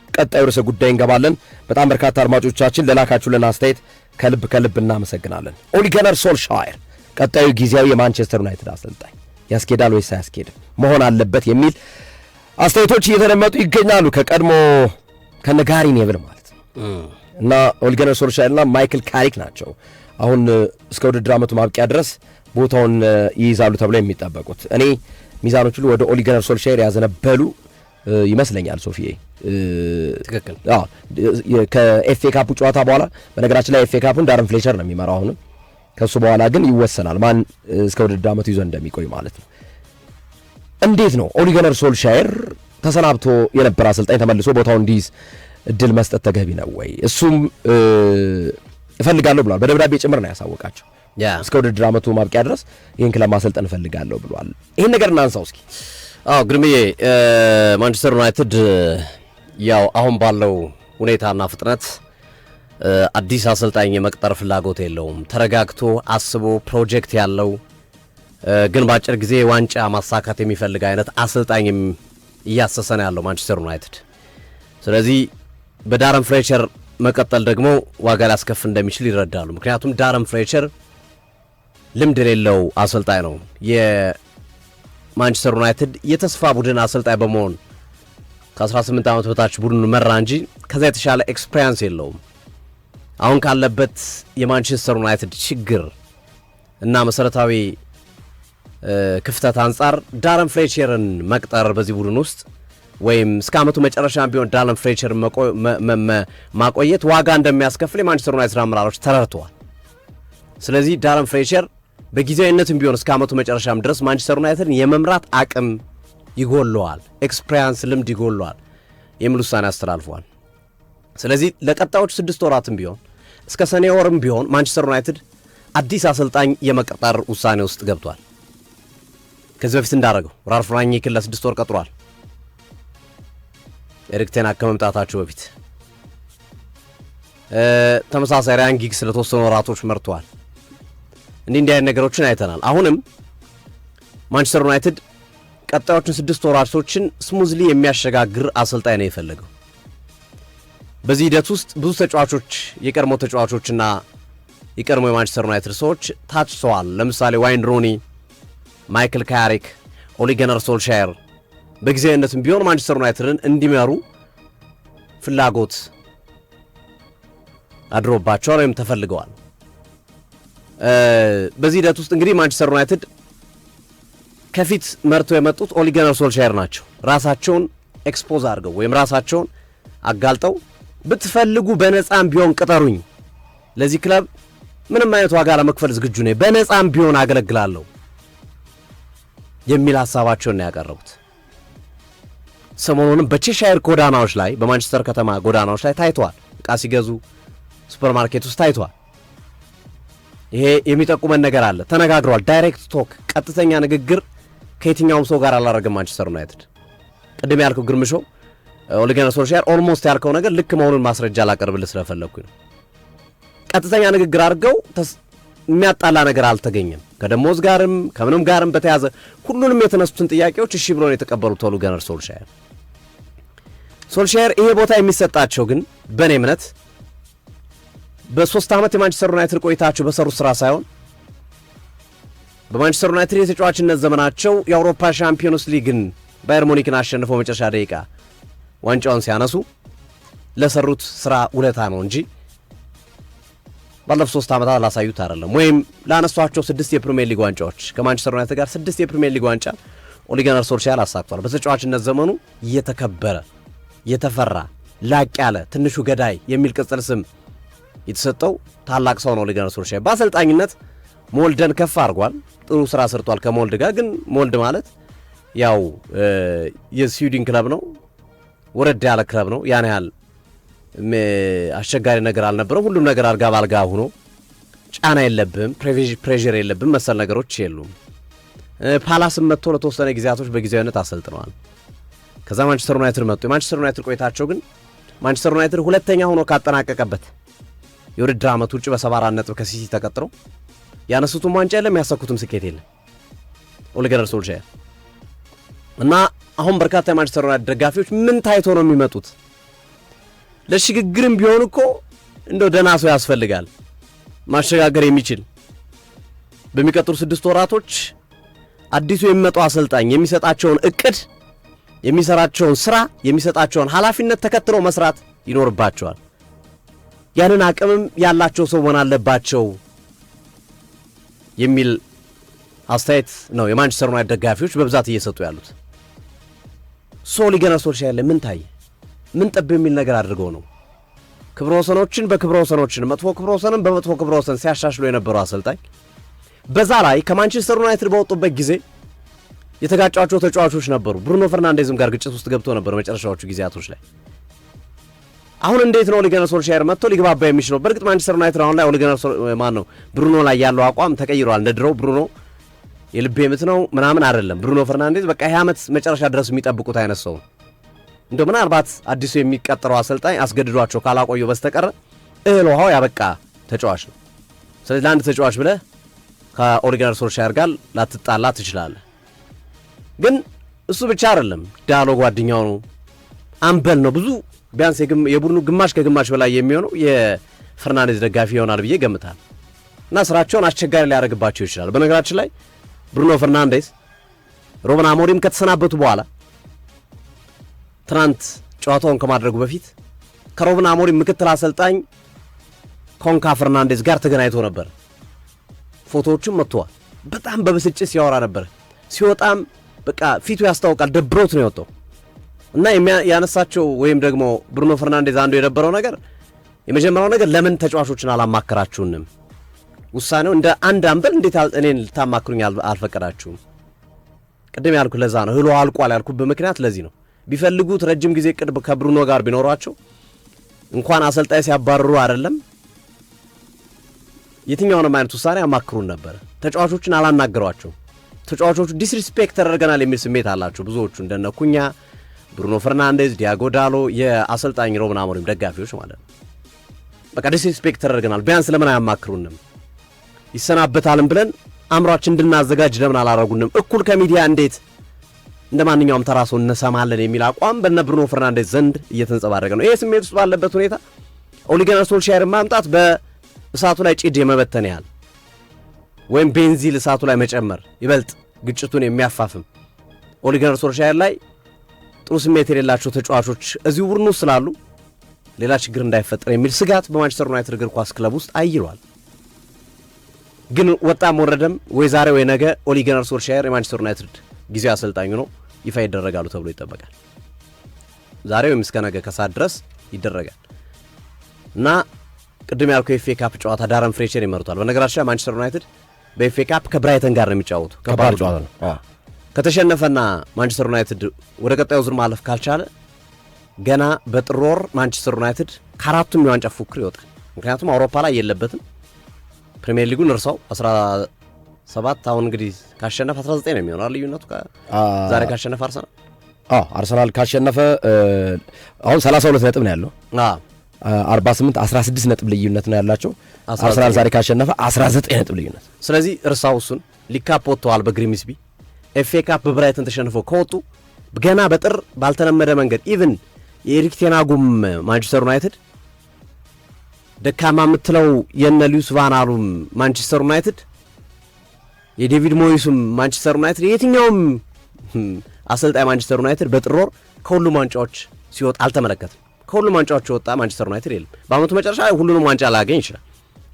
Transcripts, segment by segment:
ቀጣዩ ርዕሰ ጉዳይ እንገባለን። በጣም በርካታ አድማጮቻችን ለላካችሁልን አስተያየት ከልብ እናመሰግናለን። ኦሊ ጉናር ሶልሻየር ቀጣዩ ጊዜያዊ የማንቸስተር ዩናይትድ አሰልጣኝ ያስኬዳል ወይስ አያስኬድም መሆን አለበት የሚል አስተያየቶች እየተደመጡ ይገኛሉ። ከቀድሞ ከነጋሪ ኔቭል ማለት ነው እና ኦሊ ጉናር ሶልሻየርና ማይክል ካሪክ ናቸው አሁን እስከ ውድድር ዓመቱ ማብቂያ ድረስ ቦታውን ይይዛሉ ተብለው የሚጠበቁት። እኔ ሚዛኖቹ ወደ ኦሊ ጉናር ሶልሻየር ያዘነበሉ ይመስለኛል። ሶፊዬ ትክክል። ከኤፍኤ ካፑ ጨዋታ በኋላ በነገራችን ላይ ኤፍኤ ካፑን ዳረን ፍሌቸር ነው የሚመራው። አሁንም ከሱ በኋላ ግን ይወሰናል ማን እስከ ውድድር ዓመቱ ይዞ እንደሚቆይ ማለት ነው። እንዴት ነው ኦሊ ጉናር ሶልሻየር ተሰናብቶ የነበረ አሰልጣኝ ተመልሶ ቦታውን እንዲይዝ እድል መስጠት ተገቢ ነው ወይ? እሱም እፈልጋለሁ ብሏል። በደብዳቤ ጭምር ነው ያሳወቃቸው። እስከ ውድድር ዓመቱ ማብቂያ ድረስ ይህን ክለብ ማሰልጠን እፈልጋለሁ ብሏል። ይህን ነገር እናንሳው እስኪ። ግርምዬ ማንቸስተር ዩናይትድ ያው አሁን ባለው ሁኔታና ፍጥነት አዲስ አሰልጣኝ የመቅጠር ፍላጎት የለውም። ተረጋግቶ አስቦ ፕሮጀክት ያለው ግን በአጭር ጊዜ ዋንጫ ማሳካት የሚፈልግ አይነት አሰልጣኝም እያሰሰነ ያለው ማንቸስተር ዩናይትድ። ስለዚህ በዳረን ፍሌቸር መቀጠል ደግሞ ዋጋ ሊያስከፍል እንደሚችል ይረዳሉ። ምክንያቱም ዳረን ፍሌቸር ልምድ የሌለው አሰልጣኝ ነው። የማንቸስተር ዩናይትድ የተስፋ ቡድን አሰልጣኝ በመሆን ከ18 ዓመት በታች ቡድኑ መራ እንጂ ከዛ የተሻለ ኤክስፔሪንስ የለውም። አሁን ካለበት የማንቸስተር ዩናይትድ ችግር እና መሰረታዊ ክፍተት አንጻር ዳረን ፍሌቸርን መቅጠር በዚህ ቡድን ውስጥ ወይም እስከ ዓመቱ መጨረሻ ቢሆን ዳረን ፍሌቸር ማቆየት ዋጋ እንደሚያስከፍል የማንቸስተር ዩናይትድ አመራሮች ተረድተዋል። ስለዚህ ዳረን ፍሌቸር በጊዜያዊነትም ቢሆን እስከ ዓመቱ መጨረሻም ድረስ ማንቸስተር ዩናይትድን የመምራት አቅም ይጎለዋል፣ ኤክስፔሪንስ ልምድ ይጎለዋል የሚል ውሳኔ አስተላልፈዋል። ስለዚህ ለቀጣዮቹ 6 ወራትም ቢሆን እስከ ሰኔ ወርም ቢሆን ማንቸስተር ዩናይትድ አዲስ አሰልጣኝ የመቅጠር ውሳኔ ውስጥ ገብቷል። ከዚህ በፊት እንዳደረገው ራልፍ ራኒክን ለ6 ወር ቀጥሯል። ኤሪክ ቴን ሃግ ከመምጣታቸው በፊት ተመሳሳይ ራያን ጊግስ ለተወሰኑ ወራቶች መርቷል። እንዲህ አይነት ነገሮችን አይተናል። አሁንም ማንቸስተር ዩናይትድ ቀጣዮቹን 6 ወራቶችን ስሙዝሊ የሚያሸጋግር አሰልጣኝ ነው የፈለገው። በዚህ ሂደት ውስጥ ብዙ ተጫዋቾች የቀድሞ ተጫዋቾችና የቀድሞ የማንቸስተር ዩናይትድ ሰዎች ታጭተዋል። ለምሳሌ ዋይን ሮኒ፣ ማይክል ካሪክ፣ ኦሊ ጉናር ሶልሻየር በጊዜያዊነትም ቢሆን ማንቸስተር ዩናይትድን እንዲመሩ ፍላጎት አድሮባቸዋል ወይም ተፈልገዋል። በዚህ ሂደት ውስጥ እንግዲህ ማንቸስተር ዩናይትድ ከፊት መርተው የመጡት ኦሊ ጉናር ሶልሻየር ናቸው። ራሳቸውን ኤክስፖዝ አድርገው ወይም ራሳቸውን አጋልጠው ብትፈልጉ በነፃም ቢሆን ቅጠሩኝ፣ ለዚህ ክለብ ምንም አይነት ዋጋ ለመክፈል ዝግጁ ነኝ፣ በነፃም ቢሆን አገለግላለሁ የሚል ሐሳባቸውን ነው ያቀረቡት። ሰሞኑንም በቼሻየር ጎዳናዎች ላይ በማንቸስተር ከተማ ጎዳናዎች ላይ ታይቷል። ዕቃ ሲገዙ ሱፐርማርኬት ውስጥ ታይቷል። ይሄ የሚጠቁመን ነገር አለ። ተነጋግሯል። ዳይሬክት ቶክ፣ ቀጥተኛ ንግግር ከየትኛውም ሰው ጋር አላረገም ማንቸስተር ዩናይትድ። ቅድም ያልከው ግርምሾ ኦሊ ጉናር ሶልሻየር ኦልሞስት ያልከው ነገር ልክ መሆኑን ማስረጃ ላቀርብልህ ስለፈለግኩኝ ነው። ቀጥተኛ ንግግር አድርገው የሚያጣላ ነገር አልተገኘም። ከደሞዝ ጋርም ከምንም ጋርም በተያዘ ሁሉንም የተነሱትን ጥያቄዎች እሺ ብሎ ነው የተቀበሉት ኦሊ ጉናር ሶልሻየር ይሄ ቦታ የሚሰጣቸው ግን በእኔ እምነት በ3 ዓመት የማንቸስተር ዩናይትድ ቆይታቸው በሰሩት ስራ ሳይሆን በማንቸስተር ዩናይትድ የተጫዋችነት ዘመናቸው የአውሮፓ ሻምፒዮንስ ሊግን ባየር ሙኒክን አሸንፈው መጨረሻ ደቂቃ ዋንጫውን ሲያነሱ ለሰሩት ስራ ውለታ ነው እንጂ ባለፉት 3 ዓመታት ላሳዩት አይደለም። ወይም ላነሷቸው 6 የፕሪሚየር ሊግ ዋንጫዎች ከማንቸስተር ዩናይትድ ጋር 6 የፕሪሚየር ሊግ ዋንጫ ኦሊ ጉናር ሶልሻየር አሳክቷል። በተጫዋችነት ዘመኑ የተከበረ የተፈራ ላቅ ያለ ትንሹ ገዳይ የሚል ቅጽል ስም የተሰጠው ታላቅ ሰው ነው ኦሊ ጉናር ሶልሻየር። በአሰልጣኝነት ሞልደን ከፍ አድርጓል። ጥሩ ስራ ሰርቷል ከሞልድ ጋር። ግን ሞልድ ማለት ያው የስዊድን ክለብ ነው፣ ወረድ ያለ ክለብ ነው። ያን ያህል አስቸጋሪ ነገር አልነበረም። ሁሉም ነገር አልጋ ባልጋ ሆኖ ጫና የለብም፣ ፕሬዠር የለብም፣ መሰል ነገሮች የሉም። ፓላስም መጥቶ ለተወሰነ ጊዜያቶች በጊዜያዊነት አሰልጥነዋል። ከዛ ማንቸስተር ዩናይትድ መጡ። የማንቸስተር ዩናይትድ ቆይታቸው ግን ማንቸስተር ዩናይትድ ሁለተኛ ሆኖ ካጠናቀቀበት የውድድር ዓመት ውጭ በ74 ነጥብ ከሲቲ ተቀጥሮ ያነሱትም ዋንጫ የለም፣ ያሳኩትም ስኬት የለም ኦሊ ጉናር ሶልሻየር እና አሁን በርካታ የማንቸስተር ዩናይትድ ደጋፊዎች ምን ታይቶ ነው የሚመጡት? ለሽግግርም ቢሆን እኮ እንደው ደህና ሰው ያስፈልጋል ማሸጋገር የሚችል በሚቀጥሉ 6 ወራቶች አዲሱ የሚመጣው አሰልጣኝ የሚሰጣቸውን እቅድ የሚሰራቸውን ስራ የሚሰጣቸውን ኃላፊነት ተከትለው መስራት ይኖርባቸዋል። ያንን አቅምም ያላቸው ሰው መሆን አለባቸው የሚል አስተያየት ነው የማንቸስተር ዩናይትድ ደጋፊዎች በብዛት እየሰጡ ያሉት። ኦሊ ጉናር ሶልሻየር ምን ታየ? ምን ጠብ የሚል ነገር አድርገው ነው ክብረ ወሰኖችን በክብረ ወሰኖችን መጥፎ ክብረ ወሰንን በመጥፎ ክብረ ወሰን ሲያሻሽሉ የነበረው አሰልጣኝ በዛ ላይ ከማንቸስተር ዩናይትድ በወጡበት ጊዜ የተጋጫቸው ተጫዋቾች ነበሩ። ብሩኖ ፈርናንዴዝም ጋር ግጭት ውስጥ ገብቶ ነበር መጨረሻዎቹ ጊዜያቶች ላይ። አሁን እንዴት ነው ኦሊ ጉናር ሶልሻየር መጥቶ ሊግባባ የሚችለው? በእርግጥ ማንቸስተር ዩናይትድ አሁን ላይ ኦሊ ጉናር ብሩኖ ላይ ያለው አቋም ተቀይሯል። እንደ ድሮው ብሩኖ የልቤ ምት ነው ምናምን አይደለም። ብሩኖ ፈርናንዴዝ በቃ ይህ ዓመት መጨረሻ ድረስ የሚጠብቁት አይነት ሰው እንደው ምናልባት አዲሱ የሚቀጥረው አሰልጣኝ አስገድዷቸው ካላቆየው በስተቀር እህል ውሃው ያበቃ ተጫዋች ነው። ስለዚህ ለአንድ ተጫዋች ብለህ ከኦሊ ጉናር ሶልሻየር ጋር ላትጣላ ትችላለህ። ግን እሱ ብቻ አይደለም፣ ዳሎ ጓደኛው ነው፣ አምበል ነው። ብዙ ቢያንስ የቡድኑ ግማሽ ከግማሽ በላይ የሚሆነው የፈርናንዴዝ ደጋፊ ይሆናል ብዬ ገምታል። እና ስራቸውን አስቸጋሪ ሊያደርግባቸው ይችላል። በነገራችን ላይ ብሩኖ ፈርናንዴዝ ሩበን አሞሪም ከተሰናበቱ በኋላ ትናንት ጨዋታውን ከማድረጉ በፊት ከሩበን አሞሪም ምክትል አሰልጣኝ ኮንካ ፈርናንዴዝ ጋር ተገናኝቶ ነበር። ፎቶዎቹም መጥተዋል። በጣም በብስጭት ሲያወራ ነበር። ሲወጣም በቃ ፊቱ ያስታውቃል፣ ደብሮት ነው የወጣው። እና ያነሳቸው ወይም ደግሞ ብሩኖ ፈርናንዴዝ አንዱ የነበረው ነገር የመጀመሪያው ነገር ለምን ተጫዋቾችን አላማከራችሁንም? ውሳኔው እንደ አንድ አምበል እንዴት እኔን ልታማክሩኝ አልፈቀዳችሁም? ቅድም ያልኩ ለዛ ነው ህሎ አልቋል ያልኩ በምክንያት ለዚህ ነው። ቢፈልጉት ረጅም ጊዜ ቅድብ ከብሩኖ ጋር ቢኖራቸው እንኳን አሰልጣኝ ሲያባርሩ አይደለም የትኛውንም አይነት ውሳኔ አማክሩን ነበር። ተጫዋቾችን አላናገሯቸው። ተጫዋቾቹ ዲስሪስፔክት ተደርገናል የሚል ስሜት አላቸው ብዙዎቹ፣ እንደነ ኩኛ፣ ብሩኖ ፈርናንዴዝ፣ ዲያጎ ዳሎ የአሰልጣኝ ሩበን አሞሪም ደጋፊዎች ማለት ነው። በቃ ዲስሪስፔክት ተደርገናል፣ ቢያንስ ለምን አያማክሩንም? ይሰናበታልን ብለን አእምሯችን እንድናዘጋጅ ለምን አላረጉንም? እኩል ከሚዲያ እንዴት እንደ ማንኛውም ተራ ሰው እንሰማለን የሚል አቋም በነ ብሩኖ ፈርናንዴዝ ዘንድ እየተንጸባረቀ ነው። ይሄ ስሜት ውስጥ ባለበት ሁኔታ ኦሊ ጉናር ሶልሻየር ማምጣት በእሳቱ ላይ ጭድ የመበተን ያህል ወይም ቤንዚል እሳቱ ላይ መጨመር ይበልጥ ግጭቱን የሚያፋፍም ኦሊ ጉናር ሶልሻየር ላይ ጥሩ ስሜት የሌላቸው ተጫዋቾች እዚሁ ቡድኑ ስላሉ ሌላ ችግር እንዳይፈጠር የሚል ስጋት በማንቸስተር ዩናይትድ እግር ኳስ ክለብ ውስጥ አይሏል። ግን ወጣም ወረደም ወይ ዛሬ ወይ ነገ ኦሊ ጉናር ሶልሻየር የማንቸስተር ዩናይትድ ጊዜያዊ አሰልጣኝ ነው ይፋ ይደረጋሉ ተብሎ ይጠበቃል። ዛሬ ወይም እስከ ነገ ከሰዓት ድረስ ይደረጋል እና ቅድም ያልከው የኤፍኤ ካፕ ጨዋታ ዳረን ፍሬቸር ይመሩታል። በነገራችን ላይ ማንቸስተር ዩናይትድ በኤፍኤ ካፕ ከብራይተን ጋር ነው የሚጫወቱ። ከባድ ጨዋታ ነው። ከተሸነፈና ማንቸስተር ዩናይትድ ወደ ቀጣዩ ዙር ማለፍ ካልቻለ ገና በጥር ወር ማንቸስተር ዩናይትድ ከአራቱም የዋንጫ ፉክክር ይወጣል። ምክንያቱም አውሮፓ ላይ የለበትም። ፕሪሚየር ሊጉን እርሳው 17 አሁን እንግዲህ ካሸነፈ 19 ነው የሚሆነው ልዩነቱ። ዛሬ ካሸነፈ አርሰናል ካሸነፈ አሁን 32 ነጥብ ነው ያለው። 48 16 ነጥብ ልዩነት ነው ያላቸው። አርሰናል ዛሬ ካሸነፈ 19 ነጥብ ልዩነት። ስለዚህ እርሳው እሱን ሊግ ካፕ ወጥተዋል በግሪምስቢ። ኤፍኤ ካፕ በብራይተን ተሸንፈው ከወጡ ገና በጥር ባልተለመደ መንገድ ኢቭን የኤሪክ ቴን ሃጉም ማንቸስተር ዩናይትድ ደካማ የምትለው የነ ሉዊስ ቫን አሉም ማንቸስተር ዩናይትድ የዴቪድ ሞይሱም ማንቸስተር ዩናይትድ የትኛውም አሰልጣኝ ማንቸስተር ዩናይትድ በጥር ወር ከሁሉም ዋንጫዎች ሲወጣ አልተመለከትም። ከሁሉም ዋንጫዎች የወጣ ማንቸስተር ዩናይትድ የለም። በአመቱ መጨረሻ ላይ ሁሉንም ዋንጫ ላያገኝ ይችላል፣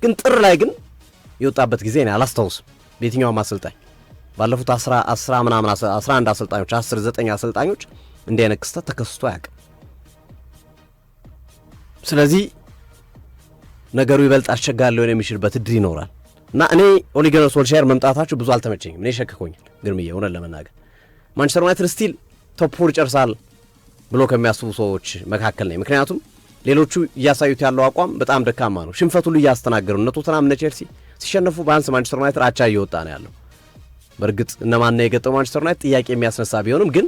ግን ጥር ላይ ግን የወጣበት ጊዜ ነው አላስታውስም። በየትኛውም አሰልጣኝ ባለፉት 11 አሰልጣኞች 9 አሰልጣኞች እንዲህ አይነት ክስተት ተከስቶ አያውቅም። ስለዚህ ነገሩ ይበልጥ አስቸጋሪ ሊሆን የሚችልበት እድል ይኖራል እና እኔ ኦሊ ጉናር ሶልሻየር መምጣታቸው ብዙ አልተመቸኝም። እኔ ሸክኮኛል ግርምዬ እውነት ለመናገር ማንቸስተር ዩናይትድ ስቲል ቶፕ 4 ይጨርሳል ብሎ ከሚያስቡ ሰዎች መካከል ነኝ። ምክንያቱም ሌሎቹ እያሳዩት ያለው አቋም በጣም ደካማ ነው። ሽንፈቱ ሁሉ እያስተናገሩ እነ ቶተንሃም እነ ቼልሲ ሲሸነፉ በአንስ ማንቸስተር ዩናይትድ አቻ እየወጣ ነው ያለው። በእርግጥ እነማን የገጠመው ማንቸስተር ዩናይትድ ጥያቄ የሚያስነሳ ቢሆንም ግን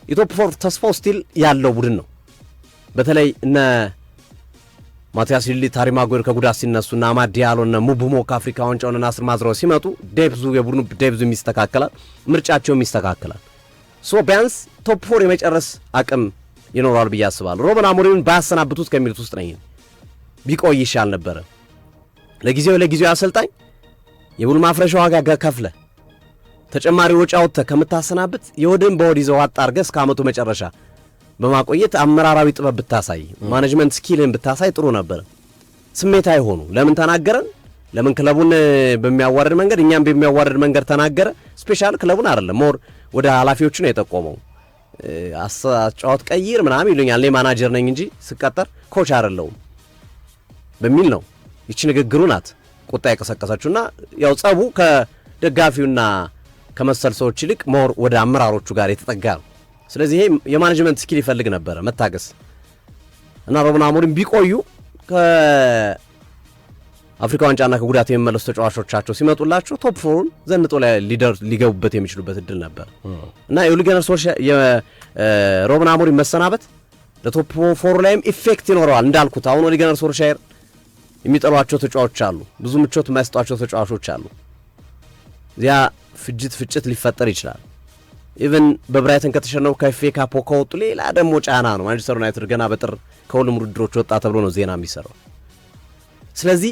የቶፕ 4 ተስፋው ስቲል ያለው ቡድን ነው። በተለይ እነ ማቲያስ ሊሊ ታሪ ማጉዌር ከጉዳት ሲነሱ እና አማድ ዲያሎ እና ሙቡሞ ከአፍሪካ ዋንጫውን እና ናስር ማዝራው ሲመጡ የቡድኑ ዴፕዙ ይስተካከላል፣ ምርጫቸውም ይስተካከላል። ቢያንስ ቶፕ 4 የመጨረስ አቅም ይኖራል ብዬ አስባለሁ። ሩበን አሞሪምን ባያሰናብቱት ከሚሉት ውስጥ ነኝ። ቢቆይ ይሻል ነበረ። ለጊዜው አሰልጣኝ የቡድን ማፍረሻ ዋጋ ከፍለ ተጨማሪ ወጪ አውጥተህ ከምታሰናብት የወድን በወድ ይዘው አጣርገህ እስከ ዓመቱ መጨረሻ በማቆየት አመራራዊ ጥበብ ብታሳይ ማኔጅመንት ስኪልን ብታሳይ ጥሩ ነበር። ስሜት አይሆኑ ለምን ተናገረን? ለምን ክለቡን በሚያዋርድ መንገድ እኛም በሚያዋርድ መንገድ ተናገረ? ስፔሻል ክለቡን አይደለም ሞር ወደ ኃላፊዎቹ ነው የጠቆመው። አጫዋት ቀይር ምናምን ይሉኛል እኔ ማናጀር ነኝ እንጂ ስቀጠር ኮች አይደለሁም በሚል ነው ይቺ ንግግሩ ናት ቁጣ የቀሰቀሰችውና ያው ጸቡ ከደጋፊውና ከመሰል ሰዎች ይልቅ ሞር ወደ አመራሮቹ ጋር የተጠጋ ነው። ስለዚህ ይሄ የማኔጅመንት ስኪል ይፈልግ ነበረ መታገስ እና ሩበን አሞሪም ቢቆዩ ከአፍሪካ ዋንጫና ከጉዳት የሚመለሱ ተጫዋቾቻቸው ሲመጡላቸው ቶፕ 4 ዘንጦ ላይ ሊገቡበት የሚችሉበት እድል ነበር እና የኦሊ ጉናር ሶልሻየር የሩበን አሞሪም መሰናበት ለቶፕ 4 ላይም ኢፌክት ይኖረዋል። እንዳልኩት አሁን ኦሊ ጉናር ሶልሻየር የሚጠሏቸው ተጫዋቾች አሉ፣ ብዙ ምቾት የማይሰጧቸው ተጫዋቾች አሉ። ያ ፍጭት ሊፈጠር ይችላል። ኢቨን በብራይተን ከተሸነፉ ከኤፍኤ ካፕ ከወጡ ሌላ ደግሞ ጫና ነው። ማንቸስተር ዩናይትድ ገና በጥር ከሁሉም ውድድሮች ወጣ ተብሎ ነው ዜና የሚሰራው። ስለዚህ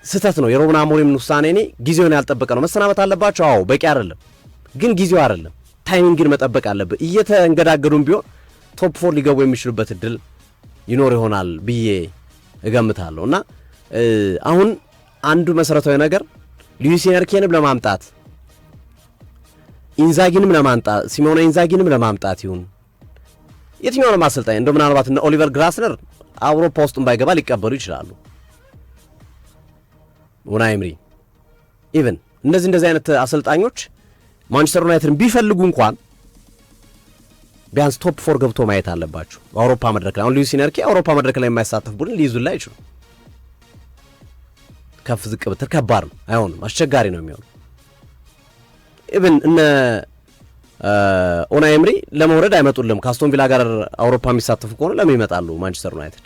ስህተት ነው የሩበን አሞሪም ውሳኔ። እኔ ጊዜውን ያልጠበቀ ነው። መሰናበት አለባቸው። አዎ በቂ አይደለም፣ ግን ጊዜው አይደለም። ታይሚንግን መጠበቅ አለበት። እየተንገዳገዱም ቢሆን ቶፕ 4 ሊገቡ የሚችሉበት እድል ይኖር ይሆናል ብዬ እገምታለሁ። እና አሁን አንዱ መሰረታዊ ነገር ሉዊስ ኤንሪኬንም ለማምጣት ኢንዛጊንም ለማምጣት ሲሞኔ ኢንዛጊንም ለማምጣት ይሁን የትኛውንም አሰልጣኝ እንደው ምናልባት እነ ኦሊቨር ግላስነር አውሮፓ ውስጥ ባይገባ ሊቀበሉ ይችላሉ። ኡናይ ኤምሪ ኢቨን እንደዚህ አይነት አሰልጣኞች ማንቸስተር ዩናይትድን ቢፈልጉ እንኳን ቢያንስ ቶፕ 4 ገብቶ ማየት አለባቸው በአውሮፓ መድረክ ላይ። አሁን ሉዊስ ኤንሪኬ አውሮፓ መድረክ ላይ የማይሳተፍ ቡድን ሊይዙላ አይችሉ። ከፍ ዝቅ ብትር ከባድ ነው፣ አይሆንም፣ አስቸጋሪ ነው የሚሆነው። ኢቭን እነ ኡናይ ኤምሪ ለመውረድ አይመጡልም። ከአስቶን ቪላ ጋር አውሮፓ የሚሳተፉ ከሆነ ለምን ይመጣሉ ማንቸስተር ዩናይትድ?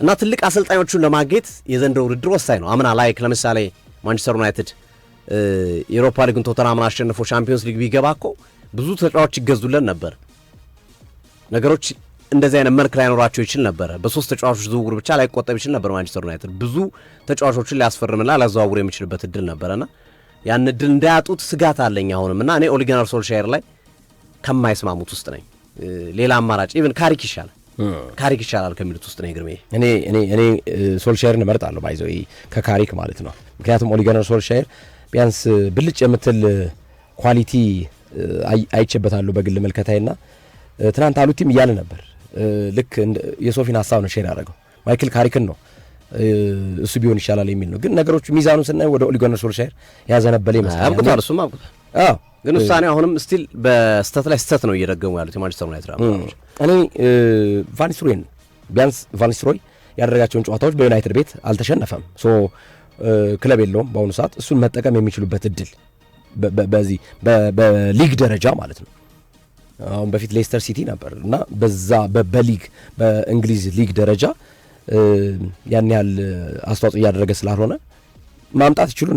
እና ትልቅ አሰልጣኞቹን ለማግኘት የዘንድሮው ውድድር ወሳኝ ነው። አምና ላይክ ለምሳሌ ማንቸስተር ዩናይትድ የአውሮፓ ሊግን ቶተንሃምን አሸንፎ ቻምፒዮንስ ሊግ ቢገባ እኮ ብዙ ተጫዋቾች ይገዙልን ነበር። ነገሮች እንደዚህ አይነት መልክ ላይኖራቸው ይችል ነበር። በሶስት ተጫዋቾች ዝውውር ብቻ ላይቆጠብ ይችል ነበር። ማንቸስተር ዩናይትድ ብዙ ተጫዋቾችን ሊያስፈርምና ሊያዘዋውር የሚችልበት እድል ነበርና ያን እድል እንዳያጡት ስጋት አለኝ አሁንም። እና እኔ ኦሊ ጉናር ሶልሻየር ላይ ከማይስማሙት ውስጥ ነኝ። ሌላ አማራጭ ኢቭን ካሪክ ይሻላል ከሚሉት ውስጥ ነኝ። ግርሜ እኔ ሶልሻየርን እመርጣለሁ ባይዘው ከካሪክ ማለት ነው። ምክንያቱም ኦሊ ጉናር ሶልሻየር ቢያንስ ብልጭ የምትል ኳሊቲ አይቼበታለሁ በግል መልከታይና ትናንት አሉቲም እያለ ነበር። ልክ የሶፊን ሀሳብ ነው ሼር ያደረገው ማይክል ካሪክን ነው እሱ ቢሆን ይሻላል የሚል ነው። ግን ነገሮች ሚዛኑን ስናይ ወደ ኦሊ ጉናር ሶልሻየር ያዘነበለ ይመስላል። አብቁታል፣ እሱም አብቁታል። አዎ፣ ግን ውሳኔው አሁንም ስቲል በስተት ላይ ስተት ነው እየደገሙ ያሉት የማንቸስተር ዩናይትድ አመራሮች። እኔ ቫን ኒስተልሮይን ቢያንስ ቫን ኒስተልሮይ ያደረጋቸውን ጨዋታዎች በዩናይትድ ቤት አልተሸነፈም። ሶ ክለብ የለውም በአሁኑ ሰዓት። እሱን መጠቀም የሚችሉበት እድል በዚህ በሊግ ደረጃ ማለት ነው። አሁን በፊት ሌስተር ሲቲ ነበር እና በዛ በሊግ በእንግሊዝ ሊግ ደረጃ ያን ያህል አስተዋጽኦ እያደረገ ስላልሆነ ማምጣት ይችሉ ነበር።